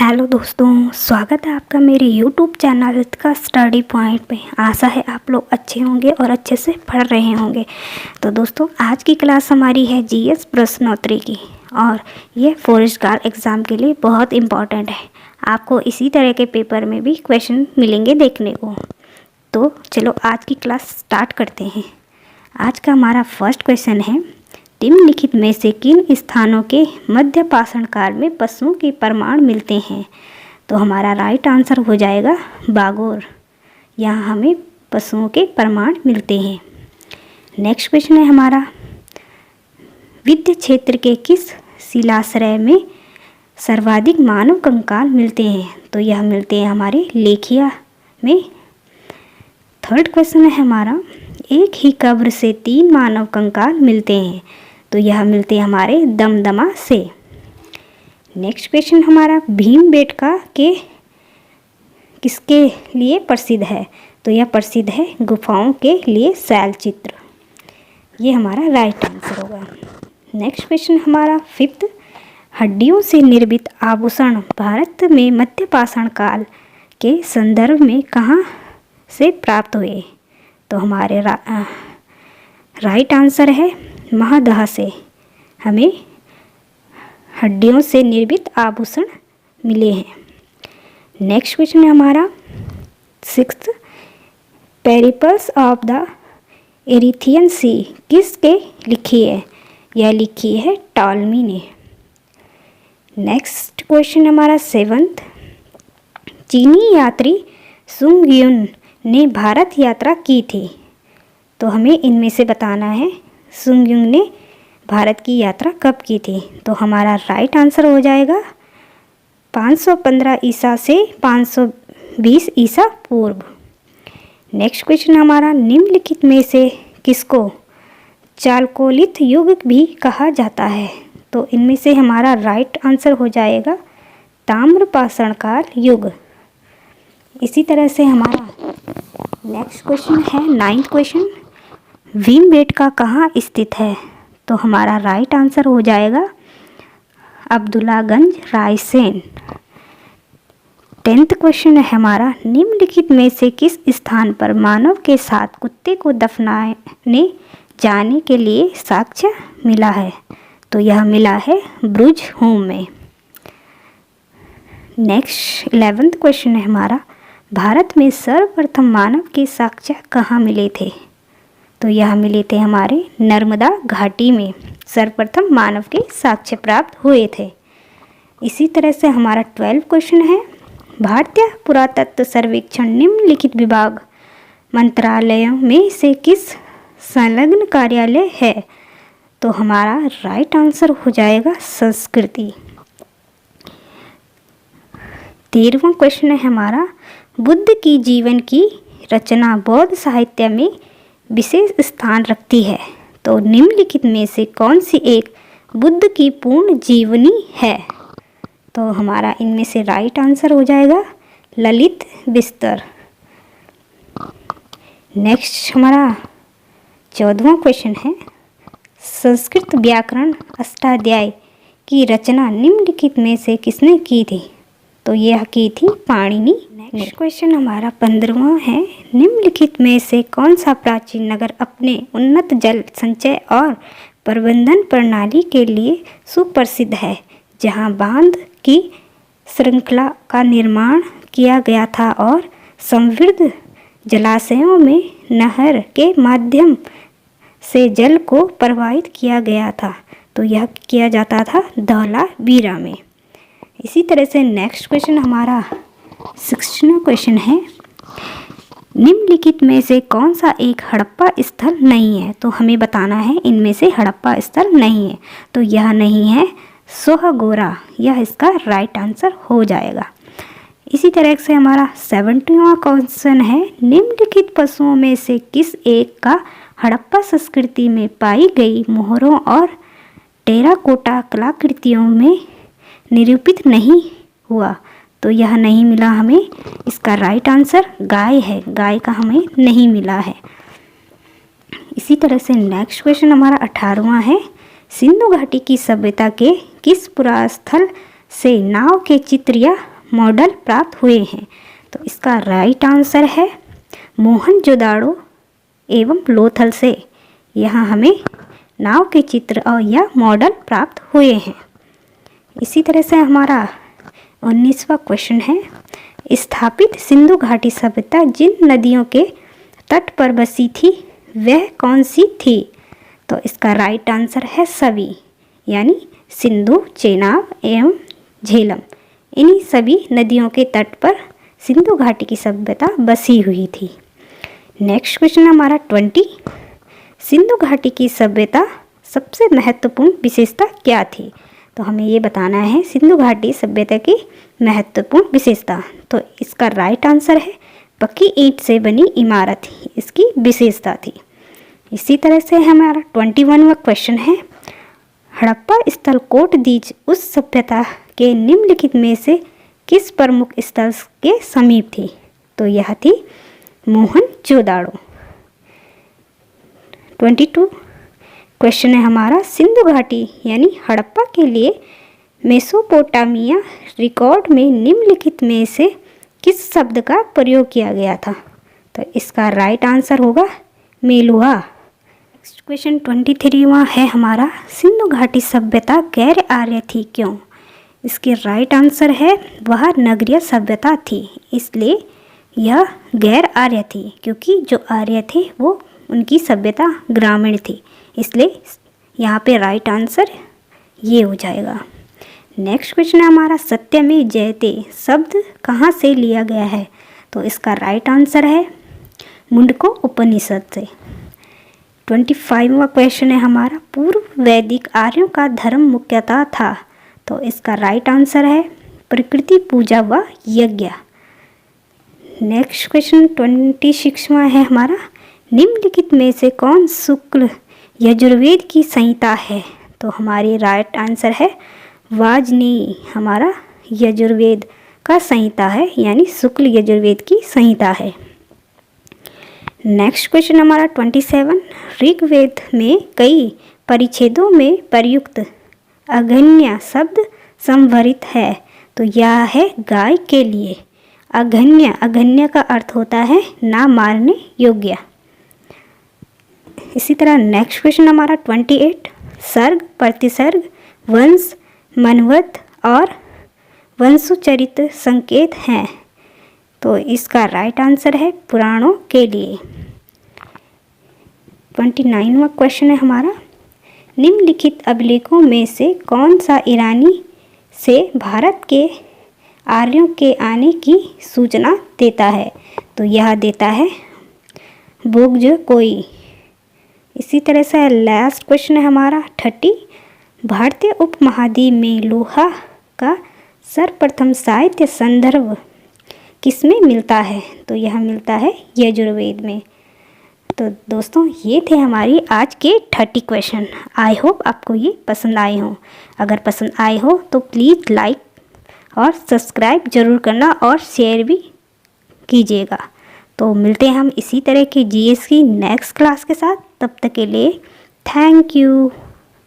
Hello दोस्तों, स्वागत है आपका मेरे YouTube चैनल का स्टडी पॉइंट पे। आशा है आप लोग अच्छे होंगे और अच्छे से पढ़ रहे होंगे। तो दोस्तों, आज की क्लास हमारी है जीएस प्रश्नोत्तरी की और ये फॉरेस्ट गार्ड एग्ज़ाम के लिए बहुत इम्पॉर्टेंट है। आपको इसी तरह के पेपर में भी क्वेश्चन मिलेंगे देखने को। तो चलो आज की क्लास स्टार्ट करते हैं। आज का हमारा फर्स्ट क्वेश्चन है, निम्नलिखित में से किन स्थानों के मध्य पाषाण काल में पशुओं के प्रमाण मिलते हैं? तो हमारा राइट आंसर हो जाएगा बागोर। यहाँ हमें पशुओं के प्रमाण मिलते हैं। नेक्स्ट क्वेश्चन है हमारा, विंध्य क्षेत्र के किस शिलाश्रय में सर्वाधिक मानव कंकाल मिलते हैं? तो यह मिलते हैं हमारे लेखिया में। थर्ड क्वेश्चन है हमारा, एक ही कब्र से 3 मानव कंकाल मिलते हैं। तो यह मिलते हैं हमारे दमदमा से। नेक्स्ट क्वेश्चन हमारा, भीमबेटका के किसके लिए प्रसिद्ध है? तो यह प्रसिद्ध है गुफाओं के लिए शैल चित्र। ये हमारा राइट आंसर होगा। नेक्स्ट क्वेश्चन हमारा फिफ्थ, हड्डियों से निर्मित आभूषण भारत में मध्य पाषाण काल के संदर्भ में कहाँ से प्राप्त हुए? तो हमारे राइट आंसर है महादह से हमें हड्डियों से निर्मित आभूषण मिले हैं। नेक्स्ट क्वेश्चन है हमारा सिक्स्थ, पेरिपल्स ऑफ द एरिथियन सी किसके लिखी है? यह लिखी है टॉलमी ने। नेक्स्ट क्वेश्चन हमारा सेवंथ, चीनी यात्री सुंगयुन ने भारत यात्रा की थी। तो हमें इनमें से बताना है सुंगयुन ने भारत की यात्रा कब की थी? तो हमारा राइट आंसर हो जाएगा 515 ईसा से 520 ईसा पूर्व। नेक्स्ट क्वेश्चन हमारा, निम्नलिखित में से किसको चालकोलिथ युग भी कहा जाता है? तो इनमें से हमारा राइट आंसर हो जाएगा ताम्र पाषाण काल युग। इसी तरह से हमारा नेक्स्ट क्वेश्चन है नाइन्थ क्वेश्चन, भीमबेटका कहाँ स्थित है? तो हमारा राइट आंसर हो जाएगा अब्दुल्लागंज रायसेन। 10th क्वेश्चन है हमारा, निम्नलिखित में से किस स्थान पर मानव के साथ कुत्ते को दफनाने जाने के लिए साक्ष्य मिला है? तो यह मिला है ब्रुज होम में। नेक्स्ट 11th क्वेश्चन है हमारा, भारत में सर्वप्रथम मानव के साक्ष्य कहाँ मिले थे? तो यह मिले थे हमारे नर्मदा घाटी में सर्वप्रथम मानव के साक्ष्य प्राप्त हुए थे। इसी तरह से हमारा 12th क्वेश्चन है, भारतीय पुरातत्व सर्वेक्षण निम्नलिखित विभाग मंत्रालयों में से किस संलग्न कार्यालय है? तो हमारा राइट आंसर हो जाएगा संस्कृति। 13वां क्वेश्चन है हमारा, बुद्ध की जीवन की रचना बौद्ध साहित्य में विशेष स्थान रखती है। तो निम्नलिखित में से कौन सी एक बुद्ध की पूर्ण जीवनी है? तो हमारा इनमें से राइट आंसर हो जाएगा ललित बिस्तर। नेक्स्ट हमारा 14वां क्वेश्चन है, संस्कृत व्याकरण अष्टाध्याय की रचना निम्नलिखित में से किसने की थी? तो यह की थी पाणिनि। नेक्स्ट क्वेश्चन हमारा 15वां है, निम्नलिखित में से कौन सा प्राचीन नगर अपने उन्नत जल संचय और प्रबंधन प्रणाली के लिए सुप्रसिद्ध है, जहां बांध की श्रृंखला का निर्माण किया गया था और समृद्ध जलाशयों में नहर के माध्यम से जल को प्रवाहित किया गया था? तो यह किया जाता था धौलावीरा में। इसी तरह से नेक्स्ट क्वेश्चन हमारा 16वां क्वेश्चन है, निम्नलिखित में से कौन सा एक हड़प्पा स्थल नहीं है? तो हमें बताना है इनमें से हड़प्पा स्थल नहीं है। तो यह नहीं है सोहगोरा, यह इसका राइट आंसर हो जाएगा। इसी तरह से हमारा 70वां क्वेश्चन है, निम्नलिखित पशुओं में से किस एक का हड़प्पा संस्कृति में पाई गई मोहरों और टेराकोटा कलाकृतियों में निरूपित नहीं हुआ? तो यह नहीं मिला हमें। इसका राइट आंसर गाय है, गाय का हमें नहीं मिला है। इसी तरह से नेक्स्ट क्वेश्चन हमारा 18वां है, सिंधु घाटी की सभ्यता के किस पुरास्थल से नाव के चित्र या मॉडल प्राप्त हुए हैं? तो इसका राइट आंसर है मोहनजोदाड़ो एवं लोथल से। यहाँ हमें नाव के चित्र और यह मॉडल प्राप्त हुए हैं। इसी तरह से हमारा 19वां क्वेश्चन है, स्थापित सिंधु घाटी सभ्यता जिन नदियों के तट पर बसी थी वह कौन सी थी? तो इसका राइट आंसर है सभी, यानी सिंधु, चेनाब एवं झेलम। इन्हीं सभी नदियों के तट पर सिंधु घाटी की सभ्यता बसी हुई थी। नेक्स्ट क्वेश्चन हमारा 20, सिंधु घाटी की सभ्यता सबसे महत्वपूर्ण विशेषता क्या थी? तो हमें ये बताना है सिंधु घाटी सभ्यता की महत्वपूर्ण विशेषता। तो इसका राइट आंसर है पक्की ईंट से बनी इमारत इसकी विशेषता थी। इसी तरह से हमारा 21वां क्वेश्चन है, हड़प्पा स्थल कोटदीज उस सभ्यता के निम्नलिखित में से किस प्रमुख स्थल के समीप थी? तो यह थी मोहनजोदाड़ो। 22 क्वेश्चन है हमारा, सिंधु घाटी यानी हड़प्पा के लिए मेसोपोटामिया रिकॉर्ड में निम्नलिखित में से किस शब्द का प्रयोग किया गया था? तो इसका राइट आंसर होगा मेलुहा। नेक्स्ट क्वेश्चन 23वां है हमारा, सिंधु घाटी सभ्यता गैर आर्य थी क्यों? इसके राइट आंसर है वह नगरीय सभ्यता थी, इसलिए यह गैर आर्य थी, क्योंकि जो आर्य थे वो उनकी सभ्यता ग्रामीण थी, इसलिए यहाँ पे राइट आंसर ये हो जाएगा। नेक्स्ट क्वेश्चन है हमारा, सत्यमेव जयते शब्द कहाँ से लिया गया है? तो इसका राइट आंसर है मुंडको उपनिषद से। 25वां क्वेश्चन है हमारा, पूर्व वैदिक आर्यों का धर्म मुख्यतः था। तो इसका राइट आंसर है प्रकृति पूजा व यज्ञ। नेक्स्ट क्वेश्चन 26वां है हमारा, निम्नलिखित में से कौन शुक्ल यजुर्वेद की संहिता है? तो हमारी राइट आंसर है वाजनेयी, हमारा यजुर्वेद का संहिता है, यानी शुक्ल यजुर्वेद की संहिता है। नेक्स्ट क्वेश्चन हमारा 27, ऋग्वेद में कई परिच्छेदों में प्रयुक्त अघन्य शब्द संवरित है। तो यह है गाय के लिए। अघन्य का अर्थ होता है ना मारने योग्य। इसी तरह नेक्स्ट क्वेश्चन हमारा 28, सर्ग, प्रतिसर्ग, वंश, मनवत और वंशोचरित संकेत हैं। तो इसका राइट आंसर है पुराणों के लिए। 29वां क्वेश्चन है हमारा, निम्नलिखित अभिलेखों में से कौन सा ईरानी से भारत के आर्यों के आने की सूचना देता है? तो यह देता है बोगजोकोई। इसी तरह से लास्ट क्वेश्चन है हमारा 30, भारतीय उपमहाद्वीप में लोहा का सर्वप्रथम साहित्य संदर्भ किसमें मिलता है? तो यह मिलता है यजुर्वेद में। तो दोस्तों ये थे हमारी आज के 30 क्वेश्चन। आई होप आपको ये पसंद आए हों। अगर पसंद आए हो तो प्लीज़ लाइक और सब्सक्राइब ज़रूर करना और शेयर भी कीजिएगा। तो मिलते हैं हम इसी तरह की जीएस की नेक्स्ट क्लास के साथ। तब तक के लिए थैंक यू।